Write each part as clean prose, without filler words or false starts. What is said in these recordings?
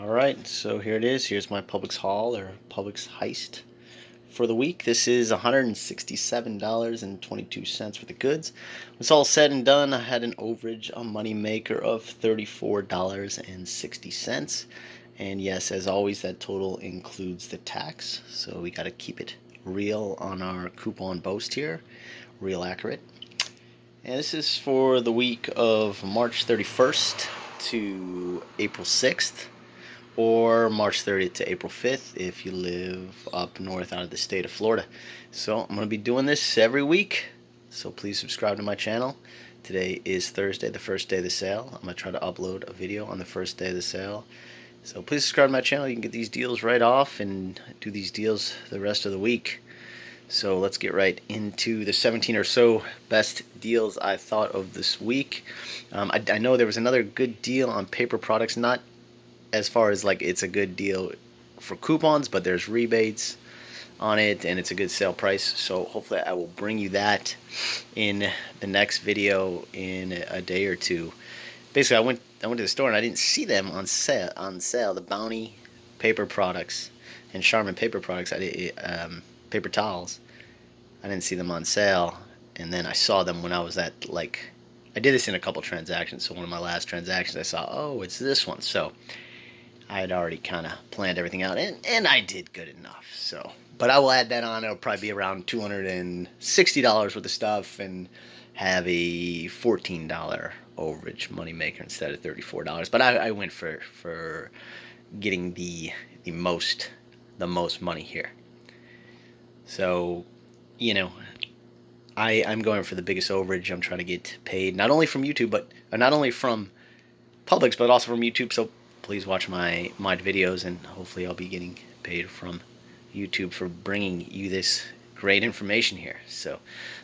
Alright, so here it is. Here's my Publix haul or Publix heist for the week. This is $167.22 for the goods. When it's all said and done, I had an overage, a money maker of $34.60. And yes, as always, that total includes the tax. So we got to keep it real on our coupon boast here, real accurate. And this is for the week of March 31st to April 6th. Or March 30th to April 5th if you live up north out of the state of Florida. So I'm going to be doing this every week, so please subscribe to my channel. Today is Thursday, the first day of the sale. I'm going to try to upload a video on the first day of the sale. So please subscribe to my channel. You can get these deals right off and do these deals the rest of the week. So let's get right into the 17 or so best deals I thought of this week. I know there was another good deal on paper products, not as far as like it's a good deal for coupons, but there's rebates on it and it's a good sale price. So hopefully I will bring you that in the next video in a day or two. Basically, I went to the store and I didn't see them on sale. The Bounty paper products and Charmin paper products, paper towels, I didn't see them on sale. And then I saw them when I was at, like, I did this in a couple transactions. So one of my last transactions I saw, oh, it's this one. So I had already kind of planned everything out, and I did good enough. So, but I will add that on. It'll probably be around $260 worth of stuff, and have a $14 overage money maker instead of $34. But I went for getting the most money here. So, you know, I'm going for the biggest overage. I'm trying to get paid not only from YouTube, but not only from Publix, but also from YouTube. So please watch my videos, and hopefully I'll be getting paid from YouTube for bringing you this great information here. So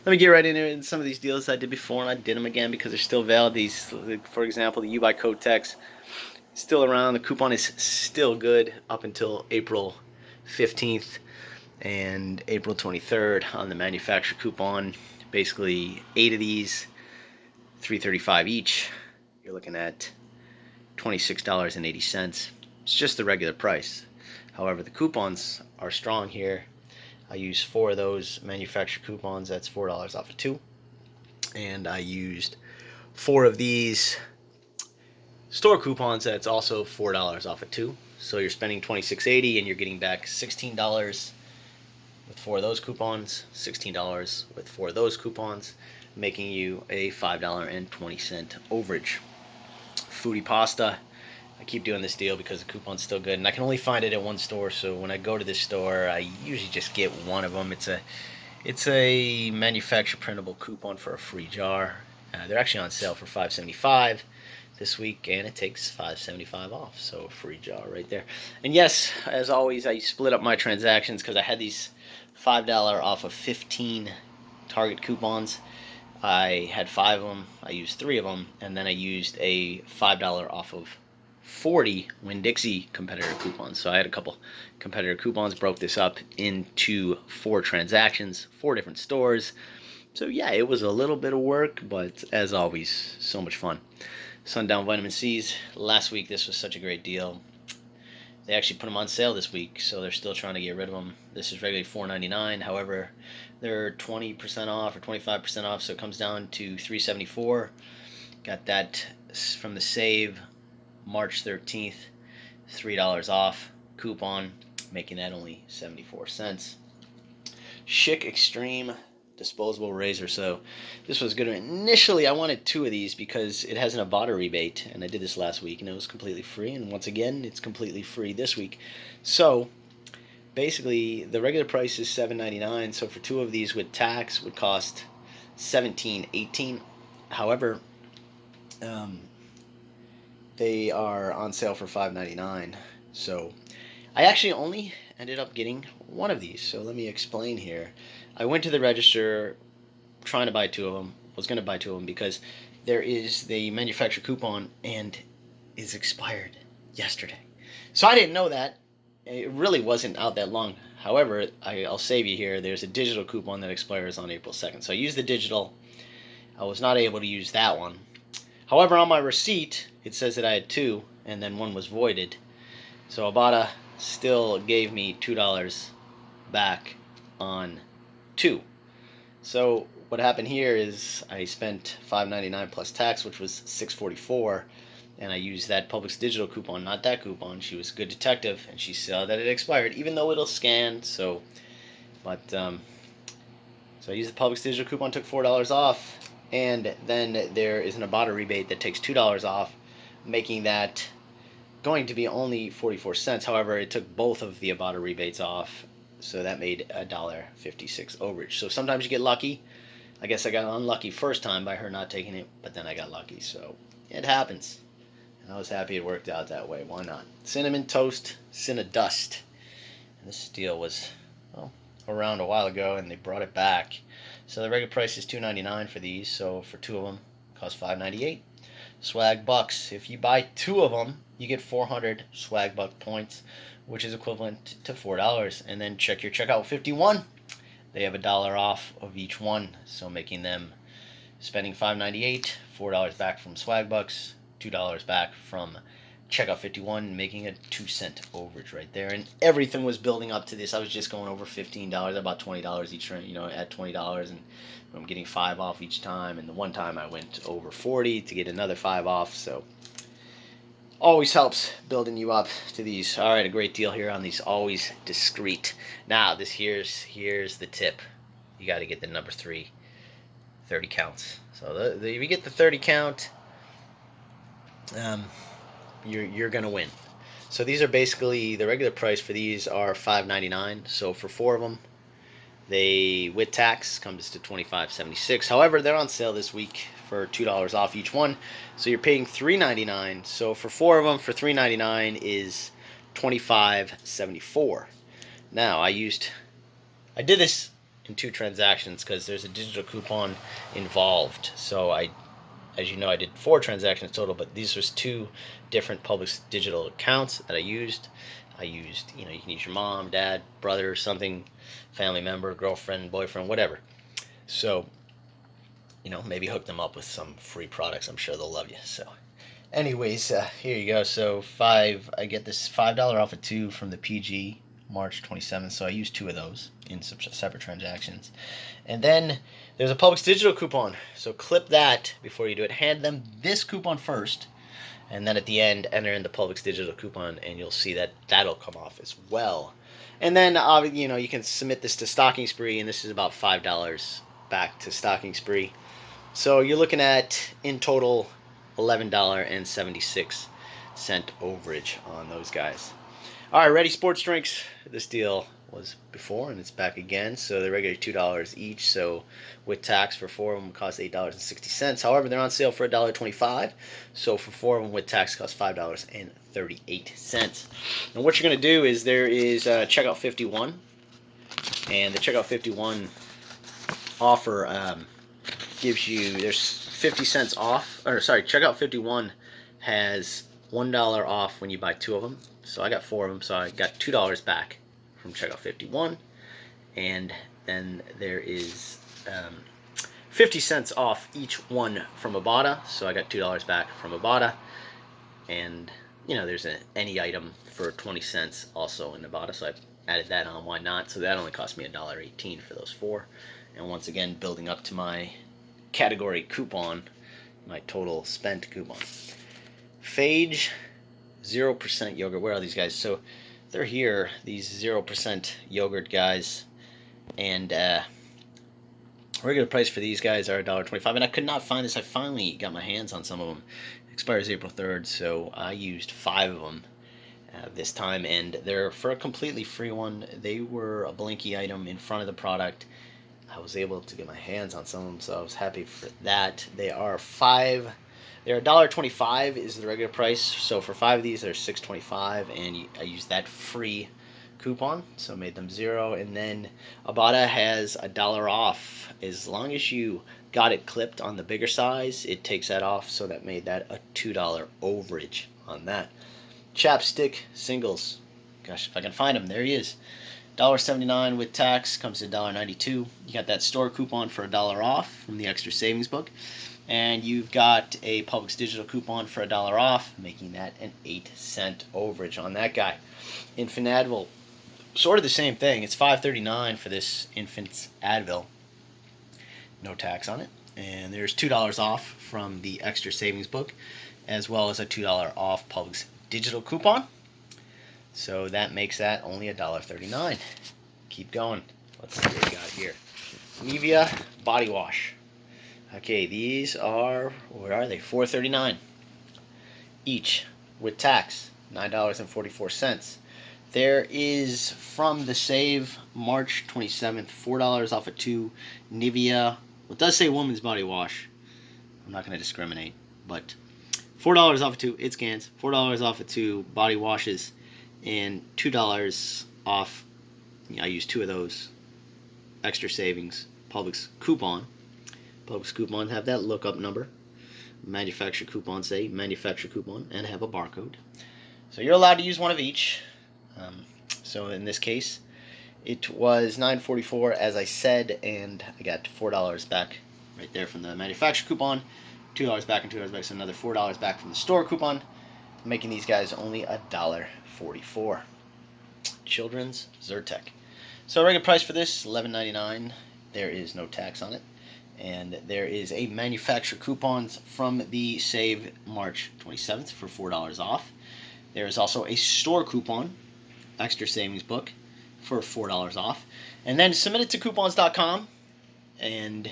let me get right into it. And some of these deals I did before, and I did them again because they're still valid. These, for example, the U by Kotex, still around. The coupon is still good up until April 15th and April 23rd on the manufacturer coupon. Basically 8 of these, $3.35 each. You're looking at $26.80. It's just the regular price. However, the coupons are strong here. I used 4 of those manufacturer coupons. That's $4 off of 2. And I used 4 of these store coupons. That's also $4 off of 2. So you're spending $26.80 and you're getting back $16 with 4 of those coupons, $16 with 4 of those coupons, making you a $5.20 overage. Fody pasta, I keep doing this deal because the coupon's still good, and I can only find it at one store. So when I go to this store, I usually just get one of them. It's a manufacturer printable coupon for a free jar. They're actually on sale for $5.75 this week, and it takes $5.75 off. So a free jar right there. And yes, as always, I split up my transactions because I had these $5 off of 15 Target coupons. I had 5 of them. I used 3 of them, and then I used a $5 off of 40 Winn-Dixie competitor coupons. So I had a couple competitor coupons, broke this up into 4 transactions, 4 different stores. So yeah, it was a little bit of work, but as always, so much fun. Sundown Vitamin C's. Last week, this was such a great deal. They actually put them on sale this week, so they're still trying to get rid of them. This is regularly $4.99. However, they're 20% off or 25% off, so it comes down to $3.74. Got that from the Save March 13th, $3 off coupon, making that only 74 cents. Schick Xtreme disposable razor. So this was good. Initially, I wanted 2 of these because it has an Ibotta rebate, and I did this last week, and it was completely free. And once again, it's completely free this week. So basically, the regular price is $7.99. So for 2 of these with tax would cost $17.18. However, they are on sale for $5.99. So I actually only ended up getting 1 of these. So let me explain here. I went to the register trying to buy 2 of them. Was going to buy 2 of them because there is the manufacturer coupon and is expired yesterday. So I didn't know that. It really wasn't out that long. However, I'll save you here. There's a digital coupon that expires on April 2nd. So I used the digital. I was not able to use that one. However, on my receipt, it says that I had 2, and then 1 was voided. So Ibotta still gave me $2 back on 2. So what happened here is I spent $5.99 plus tax, which was $6.44, and I used that Publix digital coupon, not that coupon. She was a good detective, and she saw that it expired, even though it'll scan. So I used the Publix digital coupon, took $4 off, and then there is an Ibotta rebate that takes $2 off, making that going to be only 44 cents. However, it took both of the Ibotta rebates off, so that made $1.56 overage. So sometimes you get lucky. I guess I got unlucky first time by her not taking it, but then I got lucky. So it happens. And I was happy it worked out that way. Why not? Cinnamon toast, cinadust. And this deal was around a while ago, and they brought it back. So the regular price is $2.99 for these. So for 2 of them, it costs $5.98. Swag bucks. If you buy 2 of them, you get 400 swag buck points, which is equivalent to $4. And then check your checkout 51. They have $1 off of each one, so making them spending $5.98, $4 back from swag bucks, $2 back from checkout 51, making a 2-cent overage right there. And everything was building up to this. I was just going over $15, about $20 each, at $20, and I'm getting 5 off each time. And the one time I went over 40 to get another 5 off. So always helps building you up to these. All right, a great deal here on these always discreet. Now here's the tip. You got to get the number 3, 30 counts. So if you get the 30 count, you're gonna win. So these are basically the regular price for these are $5.99. So for 4 of them, they with tax comes to $25.76. However, they're on sale this week for $2 off each one, so you're paying $3.99. So for 4 of them, for $3.99 is $25.74. Now I did this in 2 transactions because there's a digital coupon involved. So as you know, I did 4 transactions total, but these was 2 different Publix digital accounts that I used. You can use your mom, dad, brother, something, family member, girlfriend, boyfriend, whatever. So, maybe hook them up with some free products. I'm sure they'll love you. So, anyways, here you go. So I get this $5 off of 2 from the PG March 27th. So I used 2 of those in separate transactions. And then there's a Publix digital coupon. So clip that before you do it. Hand them this coupon first. And then at the end, enter in the Publix digital coupon, and you'll see that that'll come off as well. And then, you can submit this to Stocking Spree, and this is about $5 back to Stocking Spree. So you're looking at, in total, $11.76 overage on those guys. All right, Ready Sports Drinks. This deal was before, and it's back again. So they're regularly $2 each. So with tax, for 4 of them, cost $8.60. However, they're on sale for $1.25. So for 4 of them with tax, cost $5.38. And what you're going to do is there is checkout 51, and the checkout 51 offer gives you there's 50 cents off. Or sorry, checkout 51 has $1 off when you buy 2 of them. So I got 4 of them, so I got $2 back from checkout 51, and then there is 50 cents off each one from Ibotta, so I got $2 back from Ibotta, and there's any item for 20 cents also in Ibotta, so I added that on. Why not? So that only cost me $1.18 for those 4, and once again building up to my category coupon, my total spent coupon. Fage 0% yogurt. Where are these guys? So they're here, these 0% yogurt guys, and regular price for these guys are $1.25, and I could not find this. I finally got my hands on some of them. It expires April 3rd, so I used 5 of them this time, and they're for a completely free one. They were a blinky item in front of the product. I was able to get my hands on some of them, so I was happy for that. They're $1.25 is the regular price, so for 5 of these they're $6.25, and I used that free coupon, so made them 0. And then Ibotta has $1 off as long as you got it clipped on the bigger size. It takes that off, so that made that a $2 overage on that. Chapstick Singles, gosh, if I can find him, there he is. $1.79 with tax comes to $1.92. You got that store coupon for $1 off from the extra savings book. And you've got a Publix digital coupon for $1 off, making that an 8-cent overage on that guy. Infant Advil, sort of the same thing. It's $5.39 for this infant's Advil. No tax on it. And there's $2 off from the extra savings book, as well as a $2 off Publix digital coupon. So that makes that only $1.39. Keep going. Let's see what we got here. Nivea body wash. Okay, these are, what are they? $4.39 each with tax. $9.44. There is, from the save March 27th, $4 off of 2 Nivea. Well, it does say woman's body wash. I'm not going to discriminate, but $4 off of 2 it scans, $4 off of 2 body washes, and $2 off. I use 2 of those extra savings Publix coupon. Publix coupons have that lookup number. Manufacturer coupons say manufacturer coupon and have a barcode. So you're allowed to use one of each. So in this case, it was $9.44 as I said, and I got $4 back right there from the manufacturer coupon. $2 back and $2 back, so another $4 back from the store coupon, making these guys only $1.44. Children's Zyrtec. So regular price for this $11.99. There is no tax on it. And there is a manufacturer coupons from the Save March 27th for $4 off. There is also a store coupon, extra savings book, for $4 off. And then submit it to coupons.com, and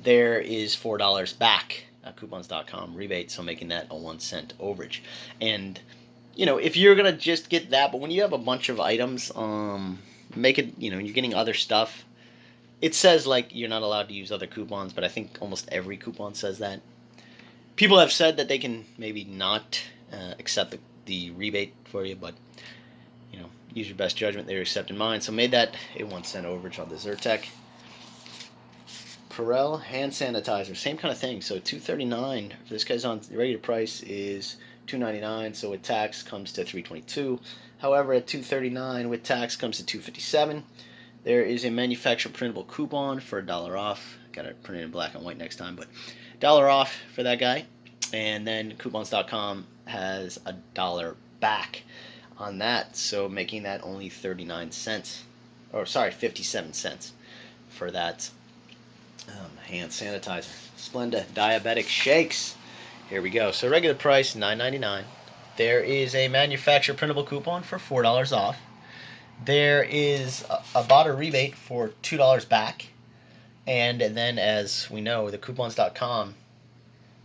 there is $4 back at coupons.com rebate, so making that a 1-cent overage. And, you know, if you're going to just get that, but when you have a bunch of items, make it, you know, you're getting other stuff. It says, like, you're not allowed to use other coupons, but I think almost every coupon says that. People have said that they can maybe not accept the rebate for you, but, you know, use your best judgment. They're accepting mine. So made that a 1-cent overage on the Zyrtec. Purell hand sanitizer, same kind of thing. So $2.39 for this guy's on the regular price is $2.99. So with tax comes to $3.22. However, at $2.39 with tax comes to $2.57. There is a manufacturer printable coupon for $1 off. Got it printed in black and white next time, but $1 off for that guy. And then coupons.com has $1 back on that, so making that only 39 cents, or sorry, 57 cents for that hand sanitizer. Splenda diabetic shakes. Here we go. So regular price $9.99. There is a manufacturer printable coupon for $4 off. There is about a rebate for $2 back. And then, as we know, the coupons.com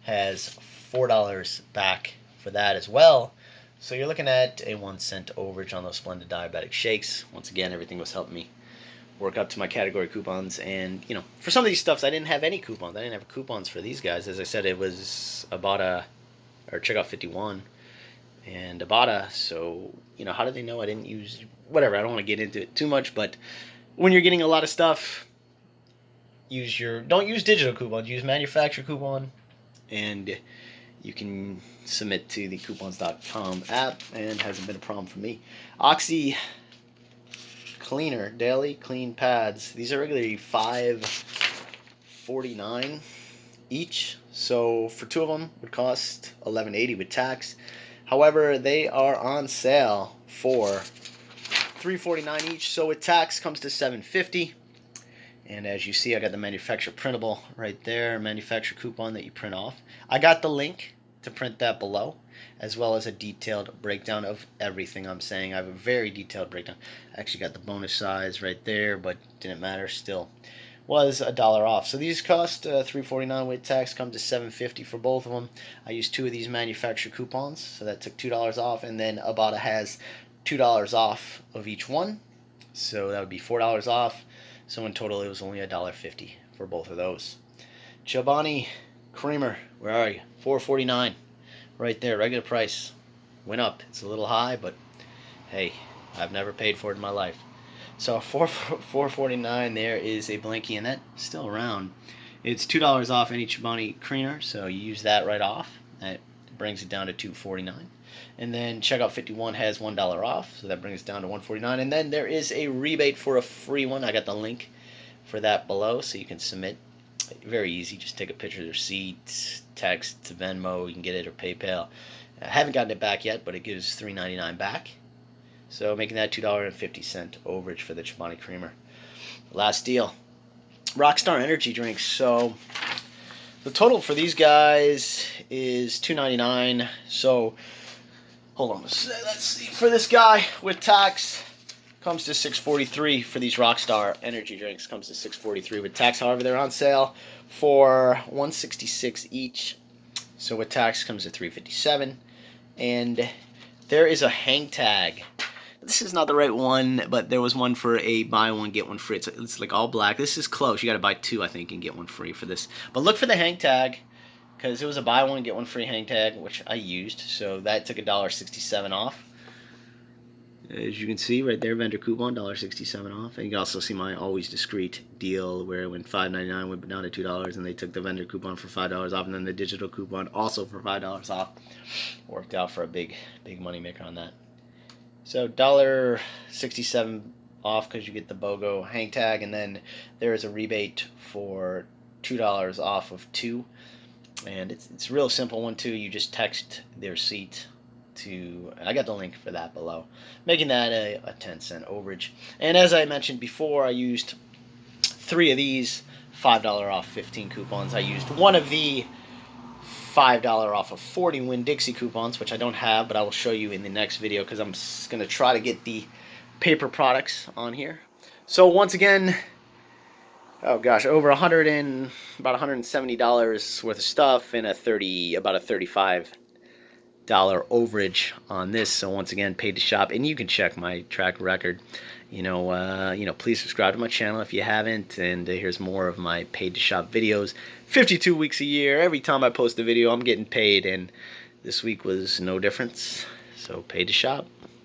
has $4 back for that as well. So you're looking at a 1-cent overage on those Splenda diabetic shakes. Once again, everything was helping me work up to my category coupons. And, you know, for some of these stuffs, I didn't have any coupons. I didn't have coupons for these guys. As I said, it was Abada, or Checkout 51, and Abada. So, you know, how do they know I didn't use, whatever, I don't want to get into it too much, but when you're getting a lot of stuff, don't use digital coupons, use manufacturer coupon, and you can submit to the coupons.com app, and hasn't been a problem for me. Oxy Cleaner Daily Clean Pads. These are regularly $5.49 each, so for 2 of them would cost $11.80 with tax. However, they are on sale for $3.49 each, so with tax comes to $7.50. And as you see, I got the manufacturer printable right there, manufacturer coupon that you print off. I got the link to print that below, as well as a detailed breakdown of everything I'm saying. I have a very detailed breakdown. I actually got the bonus size right there, but didn't matter, still was $1 off. So these cost $3.49 with tax, come to $7.50 for both of them. I used 2 of these manufacturer coupons, so that took $2 off, and then Abada has $2 off of each one, so that would be $4 off. So in total, it was only $1.50 for both of those. Chobani creamer, where are you? $4.49, right there, regular price. Went up. It's a little high, but hey, I've never paid for it in my life. So $4.49. There is a blankie, and that's still around. It's $2 off any Chobani creamer, so you use that right off. That brings it down to $2.49. And then Checkout 51 has $1 off, so that brings it down to $1.49. And then there is a rebate for a free one. I got the link for that below, so you can submit Very easy. Just take a picture of the receipt, text to Venmo. You can get it, or PayPal. I haven't gotten it back yet, but it gives $3.99 back. So making that $2.50 overage for the Chobani creamer. Last deal. Rockstar energy drinks. So the total for these guys is $2.99. So hold on a sec. Let's see. For this guy with tax, comes to $6.43 for these Rockstar energy drinks. Comes to $6.43 with tax. However, they're on sale for $1.66 each. So with tax comes to $3.57. And there is a hang tag. This is not the right one, but there was one for a buy one get one free. It's like all black. This is close. You got to buy two, I think, and get one free for this. But look for the hang tag, because it was a buy one get one free hang tag, which I used. So that took $1.67 off. As you can see right there, vendor coupon, $1.67 off. And you can also see my always discreet deal where it went $5.99, went down to $2, and they took the vendor coupon for $5 off, and then the digital coupon also for $5 off. Worked out for a big money maker on that. So $1.67 off because you get the BOGO hang tag, and then there is a rebate for $2 off of two. And it's real simple. 1, 2, you just text their receipt to, I got the link for that below, making that a 10-cent overage. And as I mentioned before, I used 3 of these $5 off 15 coupons. I used one of the $5 off of 40 Winn-Dixie coupons, which I don't have, but I will show you in the next video because I'm going to try to get the paper products on here. So once again, oh gosh, over about $170 worth of stuff, and about a $35 overage on this. So once again, paid to shop, and you can check my track record. Please subscribe to my channel if you haven't, and here's more of my paid to shop videos. 52 weeks a year. Every time I post a video, I'm getting paid, and this week was no difference. So paid to shop.